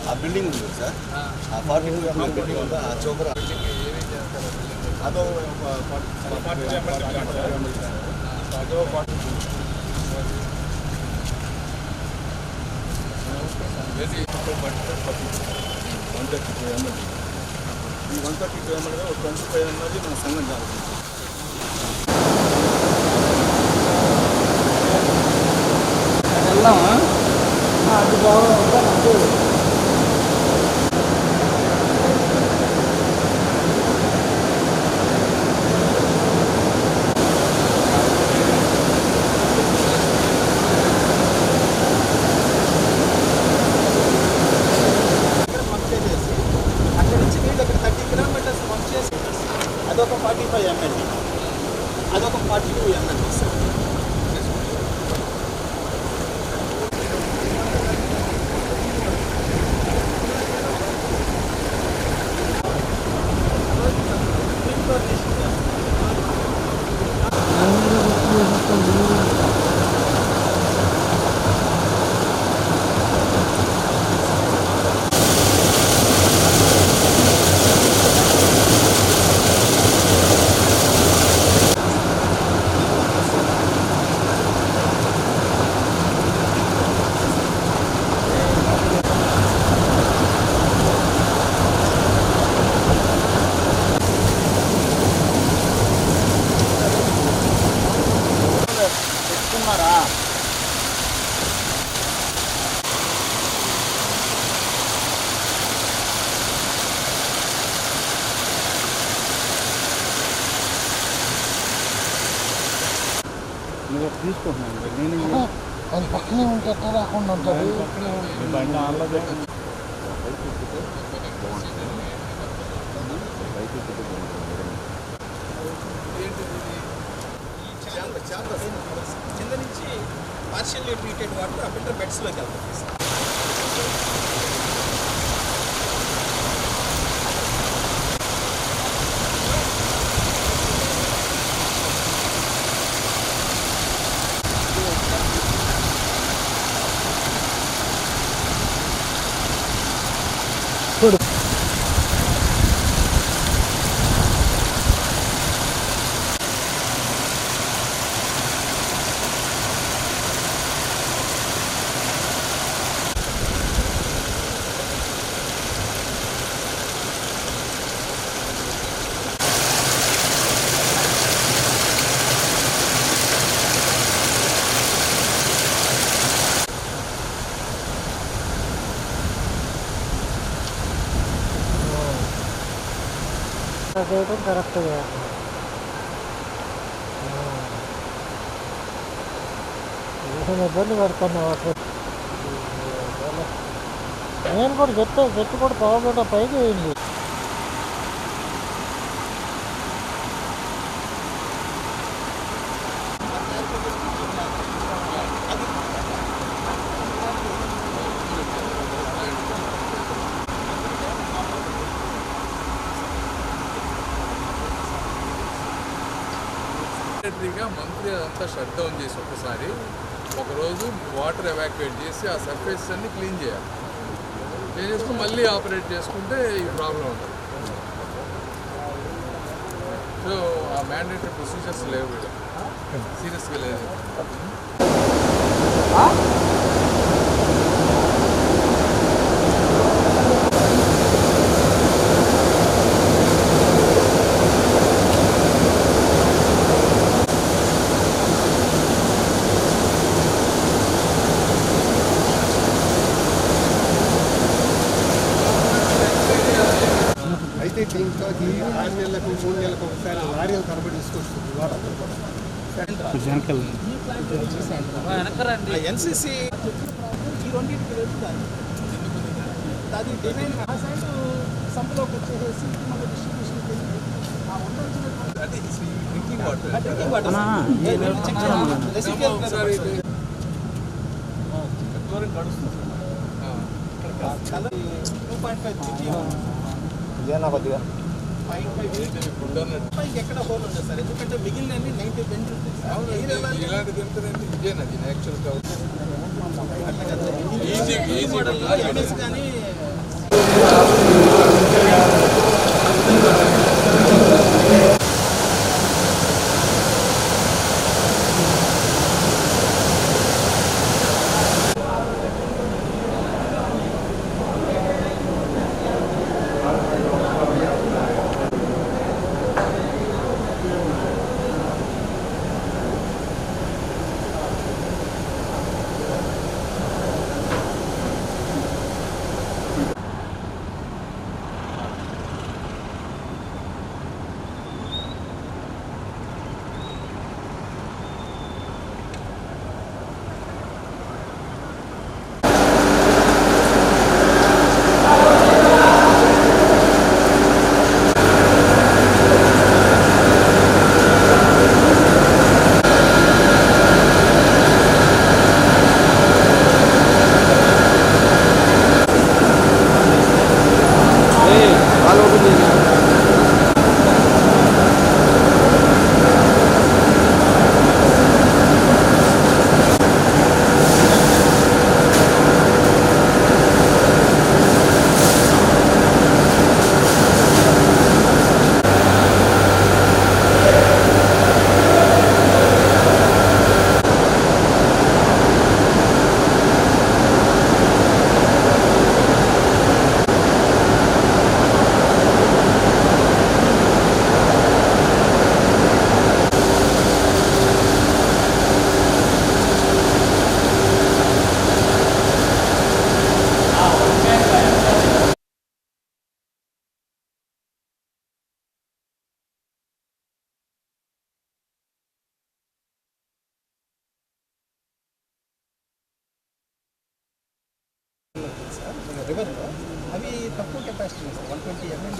ఆ బిల్డింగ్ ఉంది సార్, ఆ 42 బిల్డింగ్ ఉందా, ఆ చౌకరా అదో ఈ 132 ఎంఎల్గా ఒక 25 ఎంఎల్ మన సంఘం కావాలి. వెళ్దామా? అది బాగుంది. అదొక 45 ఎంఎల్, అదొక 42 ఎంఎల్ సార్. నువ్వు తీసుకుంటున్నాను నేను అది పక్కనే ఉంటే ఎట్లా రాకుండా ఉంటుంది. కింద నుంచి పార్షియల్లీ ట్రీటెడ్ వాటర్ ఆ ఫిల్టర్ బెడ్స్లోకి వెళ్తుంది. చేయడం కరెక్ట్గా ఏదైనా ఇబ్బంది పడుతున్నా నేను కూడా చెట్టు కూడా బాగుండ పైకి వేయండి. మంత్లీ అదంతా షట్ డౌన్ చేసి ఒకరోజు వాటర్ ఎవాక్యుయేట్ చేసి ఆ సర్ఫేస్ అన్ని క్లీన్ చేయాలి. క్లీన్ చేసుకుని మళ్ళీ ఆపరేట్ చేసుకుంటే ఈ ప్రాబ్లం ఉంటుంది. సో ఆ మ్యాండేటరీ ప్రొసీజర్స్ లేవు, సీరియస్గా లేదు. అయితే దీంట్లో 6 నెలలకు 3 నెలలకు ఒకసారి లారీలు తరబడి తీసుకొస్తుంది వాటర్. ఎన్సీసీ ఈ రెండింటికి వెళ్తుంది. అది డిజైన్ ఆ సైడ్ సంపులోకి వచ్చేసి మన డిస్ట్రిబ్యూషన్కి వెళ్ళి ఆ ఉండాల్సిన అది డ్రింకింగ్ వాటర్ ఒకసారి దూరం గడుస్తుంది ఎక్కడ హోల్ ఉంటుంది సార్, ఎందుకంటే మిగిలిన 90 బెంచ్ ఉంటాయి. ఇలాంటి తింటారంటే ఇదేనది యాక్చువల్గా కానీ రివర్లో అవి తక్కువ కెపాసిటీ సార్, 120 ml.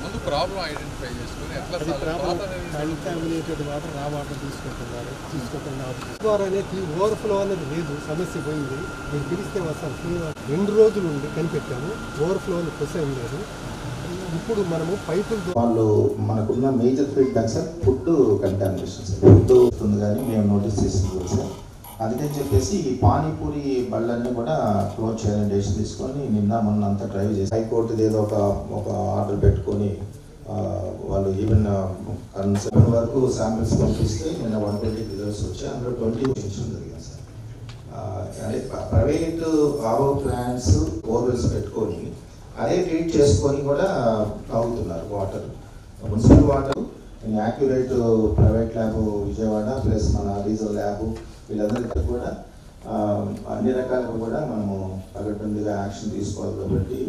ముందు ప్రాబ్లం ఐడెంటిఫై చేసుకుని ఎట్లా కంటామినేటెడ్ వాటర్ రా వాటర్ తీసుకోకుండా ద్వారానే ఓవర్ఫ్లో అనేది లేదు, సమస్య పోయింది. నేను పిలిస్తే వస్తాను 2 రోజులు ఉండి కనిపెట్టాము, ఓవర్ఫ్లో అని క్వశ్చన్ లేదు. ఇప్పుడు మనము పైపులు వాళ్ళు మనకున్న major feedback sir food contamination sir, food వస్తుంది కానీ మేము నోటీస్ చేసింది సార్. అందుకని చెప్పేసి ఈ పానీపూరి బళ్ళన్నీ కూడా క్లోజ్ చేయాలని డెసిషన్ తీసుకొని నిన్న మొన్న అంతా డ్రైవ్ చేసి హైకోర్టు ఏదో ఒక ఆర్డర్ పెట్టుకొని వాళ్ళు ఈవెన్ కన్సర్న్ వరకు శాంపిల్స్ పంపిస్తే నిన్న 120 రిజల్ట్స్ వచ్చాయి. అందులో 20 వచ్చించడం జరిగింది సార్. అంటే ప్రైవేట్ ఆరో ప్లాంట్స్ బోర్వెల్స్ పెట్టుకొని అదే ట్రీట్ చేసుకొని కూడా తాగుతున్నారు water. Municipal water accurate private lab Vijayawada plus మన రీజనల్ ల్యాబ్ వీళ్ళందరికీ కూడా అన్ని రకాలుగా కూడా మనము పగడ్బందీగా యాక్షన్ తీసుకోవాలి. కాబట్టి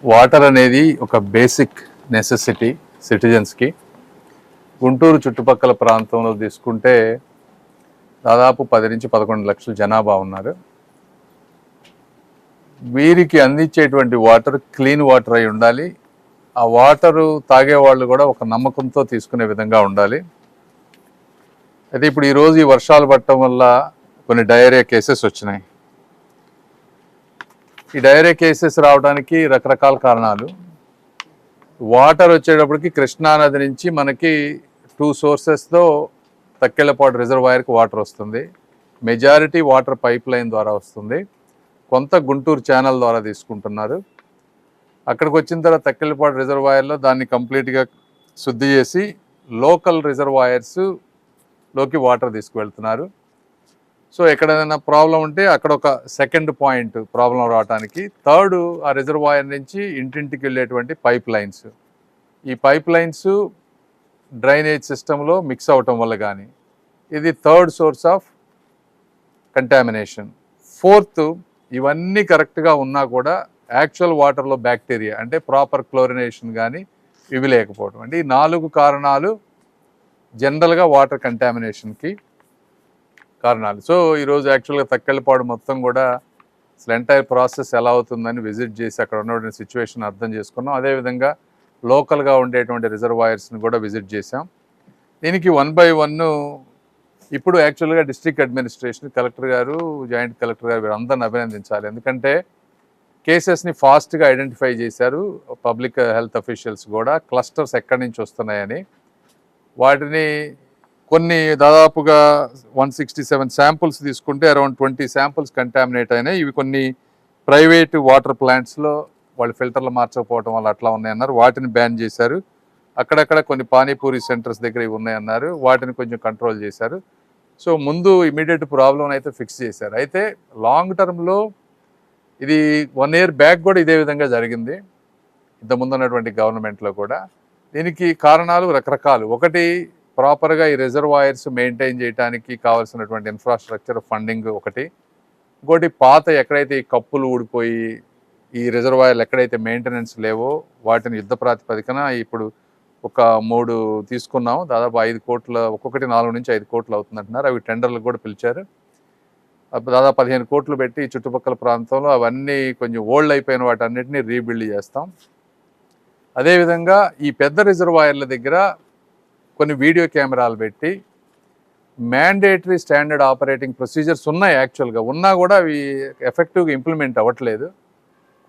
వాటర్ అనేది ఒక బేసిక్ నెసెసిటీ సిటిజన్స్కి. గుంటూరు చుట్టుపక్కల ప్రాంతంలో తీసుకుంటే దాదాపు 10 నుంచి 11 లక్షల జనాభా ఉన్నారు. వీరికి అందించేటువంటి వాటర్ క్లీన్ వాటర్ అయి ఉండాలి. ఆ వాటరు తాగేవాళ్ళు కూడా ఒక నమ్మకంతో తీసుకునే విధంగా ఉండాలి. అయితే ఇప్పుడు ఈరోజు ఈ వర్షాలు పడటం వల్ల కొన్ని డయేరియా కేసెస్ వచ్చినాయి. ఈ డయేరియా కేసెస్ రావడానికి రకరకాల కారణాలు. వాటర్ వచ్చేటప్పటికి కృష్ణానది నుంచి మనకి 2 సోర్సెస్తో తక్కెళ్ళపాడు రిజర్వాయర్కి వాటర్ వస్తుంది. మెజారిటీ వాటర్ పైప్ లైన్ ద్వారా వస్తుంది, కొంత గుంటూరు ఛానల్ ద్వారా తీసుకుంటున్నారు. అక్కడికి వచ్చిన తర్వాత తక్కెళ్ళపాడు రిజర్వాయర్లో దాన్ని కంప్లీట్గా శుద్ధి చేసి లోకల్ రిజర్వాయర్స్లోకి వాటర్ తీసుకువెళ్తున్నారు. సో ఎక్కడైనా ప్రాబ్లం ఉంటే అక్కడ ఒక సెకండ్ పాయింట్ ప్రాబ్లం రావడానికి. థర్డ్, ఆ రిజర్వాయర్ నుంచి ఇంటింటికి వెళ్ళేటువంటి పైప్ లైన్స్. ఈ పైప్ లైన్స్ డ్రైనేజ్ సిస్టంలో మిక్స్ అవటం వల్ల కానీ ఇది third source of contamination. Fourth, ఇవన్నీ కరెక్ట్గా ఉన్నా కూడా యాక్చువల్ వాటర్లో బ్యాక్టీరియా అంటే ప్రాపర్ క్లోరినేషన్ కానీ ఇవి లేకపోవడం. అంటే ఈ 4 కారణాలు జనరల్గా వాటర్ కంటామినేషన్కి కారణాలు. సో ఈరోజు యాక్చువల్గా తక్కెళ్ళపాడు మొత్తం కూడా అసలు ఎంటైర్ ప్రాసెస్ ఎలా అవుతుందని విజిట్ చేసి అక్కడ ఉన్నటువంటి సిచ్యువేషన్ అర్థం చేసుకున్నాం. అదేవిధంగా లోకల్గా ఉండేటువంటి రిజర్వాయర్స్ని కూడా విజిట్ చేసాం. దీనికి 1 by 1 ఇప్పుడు యాక్చువల్గా డిస్ట్రిక్ట్ అడ్మినిస్ట్రేషన్, కలెక్టర్ గారు, జాయింట్ కలెక్టర్ గారు వీరందరిని అభినందించాలి. ఎందుకంటే కేసెస్ని ఫాస్ట్గా ఐడెంటిఫై చేశారు. పబ్లిక్ హెల్త్ అఫీషియల్స్ కూడా క్లస్టర్స్ ఎక్కడి నుంచి వస్తున్నాయని వాటిని కొన్ని దాదాపుగా 167 శాంపుల్స్ తీసుకుంటే అరౌండ్ 20 శాంపుల్స్ కంటామినేట్ అయినాయి. ఇవి కొన్ని ప్రైవేట్ వాటర్ ప్లాంట్స్లో వాళ్ళు ఫిల్టర్లు మార్చకపోవడం వల్ల అట్లా ఉన్నాయన్నారు, వాటిని బ్యాన్ చేశారు. అక్కడక్కడ కొన్ని పానీపూరి సెంటర్స్ దగ్గర ఇవి ఉన్నాయన్నారు, వాటిని కొంచెం కంట్రోల్ చేశారు. సో ముందు ఇమీడియట్ ప్రాబ్లం అయితే ఫిక్స్ చేశారు. అయితే లాంగ్ టర్మ్లో ఇది 1 year బ్యాక్ కూడా ఇదే విధంగా జరిగింది ఇంతకుముందు ఉన్నటువంటి గవర్నమెంట్లో కూడా. దీనికి కారణాలు రకరకాలు. ఒకటి ప్రాపర్గా ఈ రిజర్వాయర్స్ మెయింటైన్ చేయడానికి కావాల్సినటువంటి ఇన్ఫ్రాస్ట్రక్చర్ ఫండింగ్ ఒకటి. ఇంకోటి పాత ఎక్కడైతే ఈ కప్పులు ఊడిపోయి ఈ రిజర్వాయర్లు ఎక్కడైతే మెయింటెనెన్స్ లేవో వాటిని యుద్ధ ప్రాతిపదికన ఇప్పుడు ఒక 3 తీసుకున్నాం. దాదాపు 5 కోట్ల, ఒక్కొక్కటి 4 నుంచి 5 కోట్లు అవుతుందంటున్నారు. అవి టెండర్లకు కూడా పిలిచారు. దాదాపు 15 కోట్లు పెట్టి చుట్టుపక్కల ప్రాంతంలో అవన్నీ కొంచెం ఓల్డ్ అయిపోయిన వాటన్నిటిని రీబిల్డ్ చేస్తాం. అదేవిధంగా ఈ పెద్ద రిజర్వాయర్ల దగ్గర కొన్ని వీడియో కెమెరాలు పెట్టి మ్యాండేటరీ స్టాండర్డ్ ఆపరేటింగ్ ప్రొసీజర్స్ ఉన్నాయి. యాక్చువల్గా ఉన్నా కూడా అవి ఎఫెక్టివ్గా ఇంప్లిమెంట్ అవ్వట్లేదు.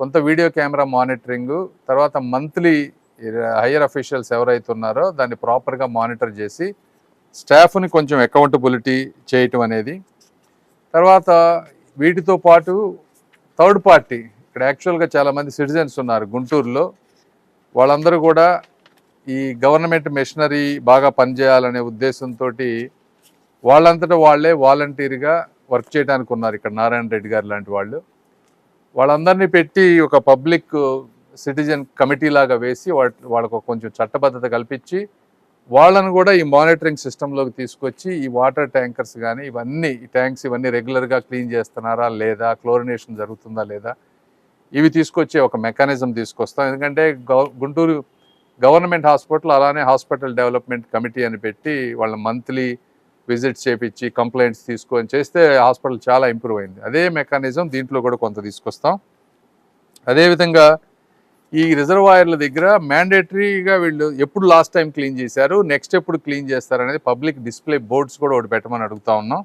కొంత వీడియో కెమెరా మానిటరింగు, తర్వాత మంత్లీ హయ్యర్ అఫీషియల్స్ ఎవరైతే ఉన్నారో దాన్ని ప్రాపర్గా మానిటర్ చేసి స్టాఫ్ని కొంచెం అకౌంటబిలిటీ చేయటం అనేది. తర్వాత వీటితో పాటు థర్డ్ పార్టీ, ఇక్కడ యాక్చువల్గా చాలామంది సిటిజన్స్ ఉన్నారు గుంటూరులో, వాళ్ళందరూ కూడా ఈ గవర్నమెంట్ మెషినరీ బాగా పనిచేయాలనే ఉద్దేశంతో వాళ్ళంతటా వాళ్ళే వాలంటీర్గా వర్క్ చేయడానికి ఉన్నారు. ఇక్కడ నారాయణ రెడ్డి గారు లాంటి వాళ్ళందరినీ పెట్టి ఒక పబ్లిక్ సిటిజన్ కమిటీ లాగా వేసి వాళ్ళకు కొంచెం చట్టబద్ధత కల్పించి వాళ్ళను కూడా ఈ మానిటరింగ్ సిస్టంలోకి తీసుకొచ్చి ఈ వాటర్ ట్యాంకర్స్ కానీ ఇవన్నీ ఈ ట్యాంక్స్ ఇవన్నీ రెగ్యులర్గా క్లీన్ చేస్తున్నారా లేదా, క్లోరినేషన్ జరుగుతుందా లేదా, ఇవి తీసుకొచ్చే ఒక మెకానిజం తీసుకొస్తాం. ఎందుకంటే గుంటూరు గవర్నమెంట్ హాస్పిటల్ అలానే హాస్పిటల్ డెవలప్మెంట్ కమిటీ అని పెట్టి వాళ్ళ మంత్లీ విజిట్స్ చేపించి కంప్లైంట్స్ తీసుకొని చేస్తే హాస్పిటల్ చాలా ఇంప్రూవ్ అయింది. అదే మెకానిజం దీంట్లో కూడా కొంత తీసుకొస్తాం. అదేవిధంగా ఈ రిజర్వాయర్ల దగ్గర మ్యాండేటరీగా వీళ్ళు ఎప్పుడు లాస్ట్ టైం క్లీన్ చేశారు, నెక్స్ట్ ఎప్పుడు క్లీన్ చేస్తారనేది పబ్లిక్ డిస్ప్లే బోర్డ్స్ కూడా ఒకటి పెట్టమని అడుగుతా ఉన్నాం.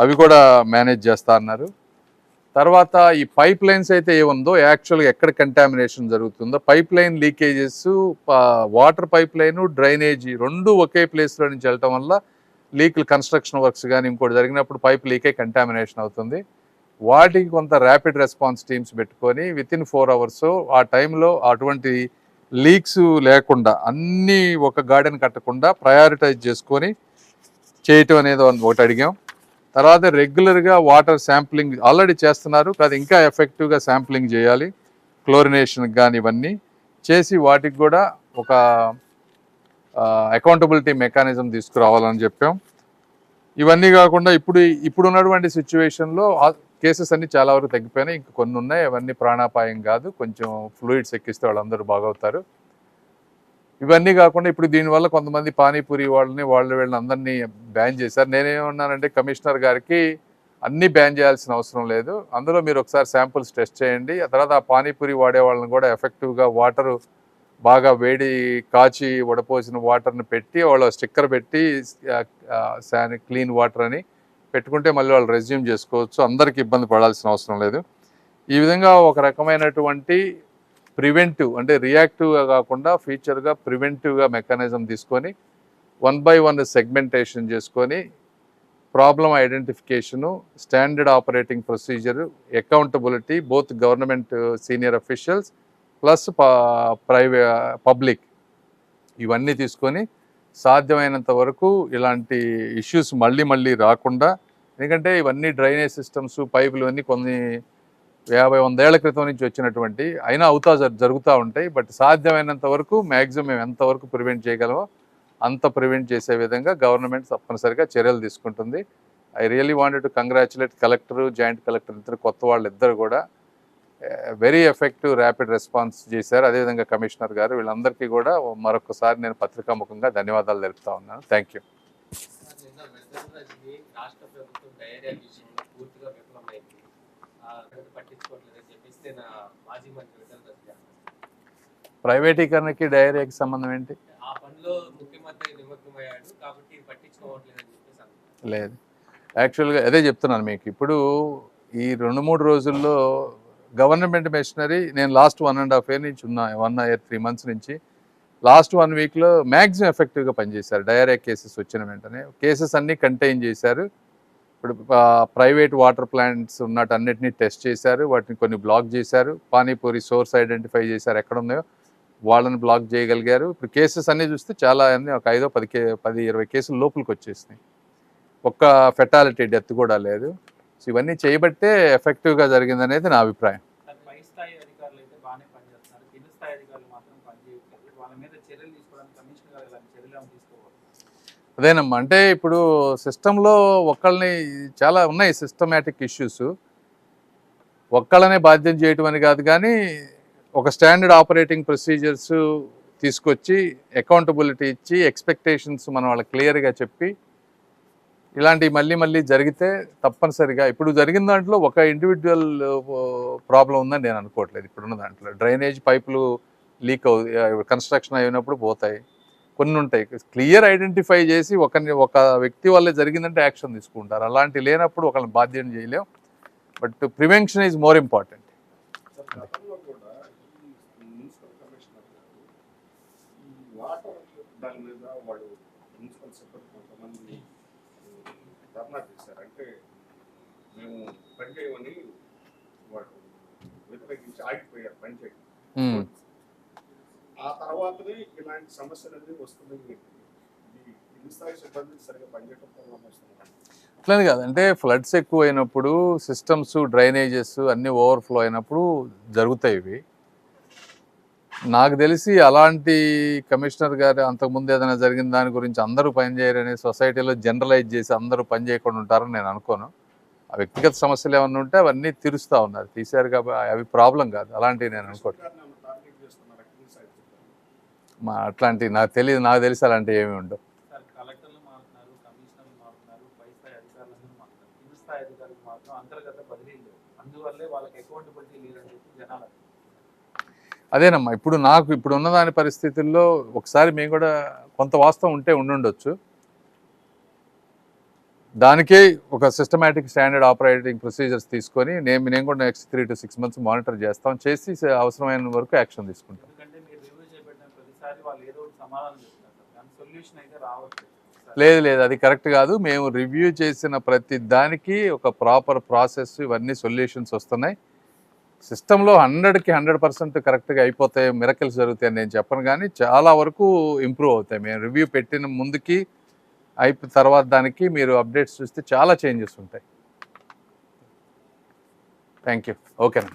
అవి కూడా మేనేజ్ చేస్తా అన్నారు. తర్వాత ఈ పైప్ లైన్స్ అయితే ఏముందో యాక్చువల్గా ఎక్కడ కంటామినేషన్ జరుగుతుందో, pipe line leakages, water pipe line, drainage రెండు ఒకే ప్లేస్లో నుంచి వెళ్ళటం వల్ల లీక్లు, కన్స్ట్రక్షన్ వర్క్స్ కానీ ఇంకోటి జరిగినప్పుడు పైప్ లీకే కంటామినేషన్ అవుతుంది. వాటికి కొంత ర్యాపిడ్ రెస్పాన్స్ టీమ్స్ పెట్టుకొని వితిన్ 4 hours ఆ టైంలో అటువంటి లీక్స్ లేకుండా అన్నీ ఒక గార్డెన్ కట్టకుండా ప్రయారిటైజ్ చేసుకొని చేయటం అనేది ఒకటి అడిగాం. తర్వాత రెగ్యులర్గా వాటర్ శాంప్లింగ్ ఆల్రెడీ చేస్తున్నారు, కాదు ఇంకా ఎఫెక్టివ్గా శాంప్లింగ్ చేయాలి, క్లోరినేషన్కి కానీ ఇవన్నీ చేసి వాటికి కూడా ఒక అకౌంటబిలిటీ మెకానిజం తీసుకురావాలని చెప్పాం. ఇవన్నీ కాకుండా ఇప్పుడు ఉన్నటువంటి సిచ్యువేషన్లో కేసెస్ అన్నీ చాలా వరకు తగ్గిపోయినాయి. ఇంకా కొన్ని ఉన్నాయి, అవన్నీ ప్రాణాపాయం కాదు, కొంచెం ఫ్లూయిడ్స్ ఎక్కిస్తే వాళ్ళందరూ బాగవుతారు. ఇవన్నీ కాకుండా ఇప్పుడు దీనివల్ల కొంతమంది పానీపూరి వీళ్ళని అందరినీ బ్యాన్ చేశారు. నేనేమన్నానంటే కమిషనర్ గారికి అన్నీ బ్యాన్ చేయాల్సిన అవసరం లేదు, అందులో మీరు ఒకసారి శాంపుల్స్ టెస్ట్ చేయండి, ఆ తర్వాత ఆ పానీపూరి వాడే వాళ్ళని కూడా ఎఫెక్టివ్గా వాటరు బాగా వేడి కాచి వడపోసిన వాటర్ని పెట్టి వాళ్ళ స్టిక్కర్ పెట్టి క్లీన్ వాటర్ అని పెట్టుకుంటే మళ్ళీ వాళ్ళు రెజ్యూమ్ చేసుకోవచ్చు, అందరికీ ఇబ్బంది పడాల్సిన అవసరం లేదు. ఈ విధంగా ఒక రకమైనటువంటి ప్రివెంటివ్ అంటే రియాక్టివ్గా కాకుండా ఫ్యూచర్గా ప్రివెంటివ్గా మెకానిజం తీసుకొని 1 by 1 సెగ్మెంటేషన్ చేసుకొని problem identification, standard operating procedure, accountability both government senior officials plus public ఇవన్నీ తీసుకొని సాధ్యమైనంత వరకు ఇలాంటి ఇష్యూస్ మళ్ళీ రాకుండా, ఎందుకంటే ఇవన్నీ డ్రైనేజ్ సిస్టమ్స్, పైపులు అన్నీ కొన్ని 50-100 ఏళ్ల క్రితం నుంచి వచ్చినటువంటి అయినా జరుగుతూ ఉంటాయి. బట్ సాధ్యమైనంత వరకు మ్యాక్సిమం మేము ఎంతవరకు ప్రివెంట్ చేయగలమో అంత ప్రివెంట్ చేసే విధంగా గవర్నమెంట్ తప్పనిసరిగా చర్యలు తీసుకుంటుంది. I really wanted to congratulate collector, joint collector ఇద్దరు కొత్త వాళ్ళు ఇద్దరు కూడా వెరీ ఎఫెక్టివ్ ర్యాపిడ్ రెస్పాన్స్ చేశారు. అదేవిధంగా కమిషనర్ గారు, వీళ్ళందరికీ కూడా మరొకసారి నేను పత్రికాముఖంగా ధన్యవాదాలు తెలుపుతా ఉన్నాను. Thank you. రాష్ట్ర ప్రభుత్వం డయేరియా విషయంలో పూర్తిగా విఫలమైంది, పట్టించుకోవట్లేదని చెప్పేసి నా మాజీ మంత్రి ప్రైవేటీకరణకి డయేరియాకి సంబంధం ఏంటి? ఆ పనిలో ముఖ్యమంత్రి నిమగ్నమయ్యాడు కాబట్టి పట్టించుకోవట్లేదని చెప్పేసి లేదు, యాక్చువల్గా అదే చెప్తున్నాను మీకు. ఇప్పుడు ఈ 2-3 రోజుల్లో గవర్నమెంట్ మెషినరీ నేను లాస్ట్ 1.5 year నుంచి ఉన్నా, 1 year 3 months నుంచి లాస్ట్ 1 weekలో మ్యాక్సిమం ఎఫెక్టివ్గా పనిచేశారు. డయేరియా కేసెస్ వచ్చిన వెంటనే కేసెస్ అన్నీ కంటైన్ చేశారు. ఇప్పుడు ప్రైవేట్ వాటర్ ప్లాంట్స్ ఉన్నట్టు అన్నిటినీ టెస్ట్ చేశారు, వాటిని కొన్ని బ్లాక్ చేశారు. పానీపూరి సోర్స్ ఐడెంటిఫై చేశారు, ఎక్కడ ఉన్నాయో వాళ్ళని బ్లాక్ చేయగలిగారు. ఇప్పుడు కేసెస్ అన్నీ చూస్తే చాలా అన్నీ ఒక 5-10-20 కేసులు లోపలికి వచ్చేసినాయి. ఒక్క ఫెటాలిటీ డెత్ కూడా లేదు. సో ఇవన్నీ చేయబట్టే ఎఫెక్టివ్గా జరిగిందనేది నా అభిప్రాయం. పై స్థాయి అధికారులు అయితే బాగానే పనిచేస్తున్నారు, కింద స్థాయి అధికారులు మాత్రం పనిచేయట్లేదు. వాళ్ళ మీద చర్యలు తీసుకోవడానికి కమిషనర్ గారు ఎలాంటి చర్యలు తీసుకోవాలి? అదేనమ్మా, అంటే ఇప్పుడు సిస్టంలో ఒక్కళ్ళని చాలా ఉన్నాయి సిస్టమేటిక్ ఇష్యూస్. ఒక్కళ్ళనే బాధ్యం చేయటం అని కాదు, కానీ ఒక స్టాండర్డ్ ఆపరేటింగ్ ప్రొసీజర్స్ తీసుకొచ్చి అకౌంటబిలిటీ ఇచ్చి ఎక్స్పెక్టేషన్స్ మనం వాళ్ళకి క్లియర్గా చెప్పి ఇలాంటివి మళ్ళీ జరిగితే తప్పనిసరిగా ఇప్పుడు జరిగిన దాంట్లో ఒక ఇండివిజువల్ ప్రాబ్లం ఉందని నేను అనుకోవట్లేదు. ఇప్పుడున్న దాంట్లో డ్రైనేజ్ పైపులు లీక్ కన్స్ట్రక్షన్ అయినప్పుడు పోతాయి, కొన్ని ఉంటాయి. క్లియర్ ఐడెంటిఫై చేసి ఒక వ్యక్తి వల్లే జరిగిందంటే యాక్షన్ తీసుకుంటారు. అలాంటి లేనప్పుడు ఒకళ్ళని బాధ్యత చేయలేం. But prevention is more important. దాని మీద వాళ్ళు మున్సిపల్ సిబ్బంది కొంతమంది ధర్నా చేశారు. అంటే మేము పని చేయమని వాళ్ళు వ్యతిరేకించి ఆగిపోయారు పని చేయడం. ఆ తర్వాతనే ఇలాంటి సమస్యలన్నీ వస్తున్నాయి. ఈ కింది స్థాయి సిబ్బంది సరిగా పనిచేయడం వల్ల వస్తున్నాయి. అట్లని కాదు, అంటే ఫ్లడ్స్ ఎక్కువ అయినప్పుడు సిస్టమ్స్ డ్రైనేజెస్ అన్నీ ఓవర్ఫ్లో అయినప్పుడు జరుగుతాయి ఇవి. నాకు తెలిసి అలాంటి కమిషనర్ గారు అంతకుముందు ఏదైనా జరిగిన దాని గురించి అందరూ పనిచేయరని సొసైటీలో జనరలైజ్ చేసి అందరూ పని చేయకుండా ఉంటారని నేను అనుకోను. ఆ వ్యక్తిగత సమస్యలు ఏమన్నా ఉంటే అవన్నీ తీరుస్తూ ఉన్నారు, తీశారు కాబట్టి అవి ప్రాబ్లం కాదు. అలాంటివి నేను అనుకోను. అట్లాంటివి నాకు తెలియదు, నాకు తెలిసి అలాంటివి ఏమి ఉండవు. కలెక్టర్లు మారుతున్నారు, కమిషనర్లు మారుతున్నారు, పై స్థాయి అధికారులందరూ మారుతున్నారు, కింది స్థాయి అధికారులు మాత్రం అంతర్గత బదిలీలు, అందువల్లే వాళ్ళకి అకౌంటబిలిటీ లేదని చెప్పి జనాలు. అదేనమ్మా, ఇప్పుడు ఉన్న దాని పరిస్థితుల్లో ఒకసారి మేము కూడా కొంత వాస్తవం ఉండుండొచ్చు. దానికే ఒక సిస్టమేటిక్ స్టాండర్డ్ ఆపరేటింగ్ ప్రొసీజర్స్ తీసుకొని నేను కూడా నెక్స్ట్ 3 to 6 months మానిటర్ చేస్తాం, చేసి అవసరమైన వరకు యాక్షన్ తీసుకుంటాం. లేదు, అది కరెక్ట్ కాదు. మేము రివ్యూ చేసిన ప్రతి దానికి ఒక ప్రాపర్ ప్రాసెస్, ఇవన్నీ సొల్యూషన్స్ వస్తున్నాయి. సిస్టంలో 100కి 100% కరెక్ట్గా అయిపోతాయి, మిరకల్స్ జరుగుతాయని నేను చెప్పను, కానీ చాలా వరకు ఇంప్రూవ్ అవుతాయి. మేము రివ్యూ పెట్టిన ముందుకి తర్వాత దానికి మీరు అప్డేట్స్ చూస్తే చాలా చేంజెస్ ఉంటాయి. Thank you. ఓకేనా.